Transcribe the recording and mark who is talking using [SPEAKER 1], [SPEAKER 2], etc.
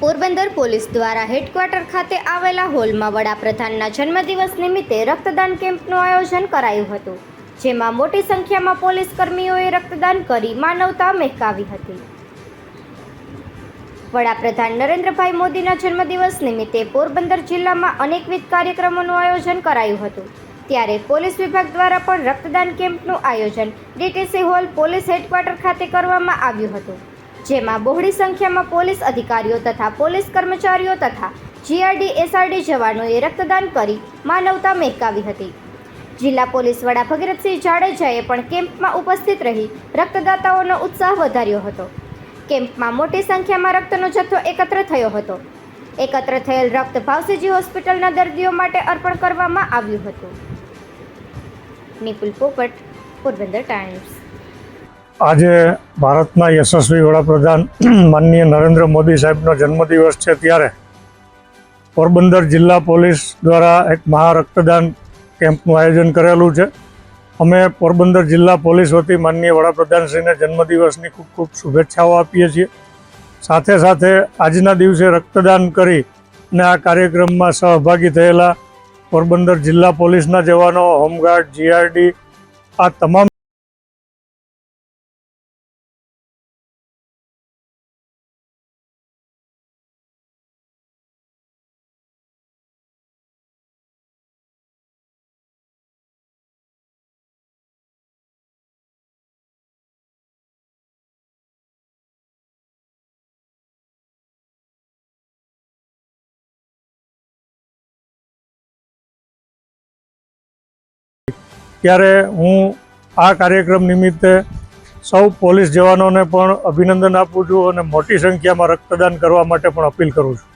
[SPEAKER 1] Porbandar police દ્વારા headquarter ખાતે આવેલા હોલમાં વડાપ્રધાનના જન્મદિવસ નિમિત્તે રક્તદાન કેમ્પનું આયોજન કરાયું હતું, જેમાં મોટી સંખ્યામાં પોલીસ કર્મીઓએ રક્તદાન કરી માનવતા મહેકાવી હતી. વડાપ્રધાન નરેન્દ્રભાઈ મોદીના જન્મદિવસ નિમિત્તે પોરબંદર જિલ્લામાં અનેકવિધ કાર્યક્રમોનું આયોજન કરાયું હતું. ત્યારે પોલીસ વિભાગ દ્વારા પણ રક્તદાન કેમ્પનું આયોજન ડીટીસી હોલ પોલીસ હેડક્વાર્ટર ખાતે કરવામાં આવ્યું હતું, જેમાં બહોળી સંખ્યામાં પોલીસ અધિકારીઓ તથા પોલીસ કર્મચારીઓ તથા જીઆરડી એસઆરડી જવાનોએ રક્તદાન કરી માનવતા મહેકાવી હતી. જિલ્લા પોલીસ વડા ભગીરથસિંહ જાડેજાએ પણ કેમ્પમાં ઉપસ્થિત રહી રક્તદાતાઓનો ઉત્સાહ વધાર્યો હતો. કેમ્પમાં મોટી સંખ્યામાં રક્તનો જથ્થો એકત્ર થયો હતો. એકત્ર થયેલ રક્ત ભાવસીજી હોસ્પિટલના દર્દીઓ માટે અર્પણ કરવામાં આવ્યું હતું. નિપુલ પોપટ, પોરબંદર ટાઈમ્સ.
[SPEAKER 2] આજે ભારતના યશસ્વી વડાપ્રધાન માનનીય નરેન્દ્ર મોદી સાહેબનો જન્મદિવસ છે, ત્યારે પોરબંદર જિલ્લા પોલીસ દ્વારા એક મહા રક્તદાન કેમ્પનું આયોજન કરેલું છે. અમે પોરબંદર જિલ્લા પોલીસ વતી માનનીય વડાપ્રધાનશ્રીને જન્મદિવસની ખૂબ ખૂબ શુભેચ્છાઓ આપીએ છીએ. સાથે સાથે આજના દિવસે રક્તદાન કરી અને આ કાર્યક્રમમાં સહભાગી થયેલા પોરબંદર જિલ્લા પોલીસના જવાનો, હોમગાર્ડ, જીઆરડી, આ તમામ ત્યારે હું આ કાર્યક્રમ નિમિત્તે સૌ પોલીસ જવાનોને પણ અભિનંદન આપું છું અને મોટી સંખ્યામાં રક્તદાન કરવા માટે પણ અપીલ કરું છું.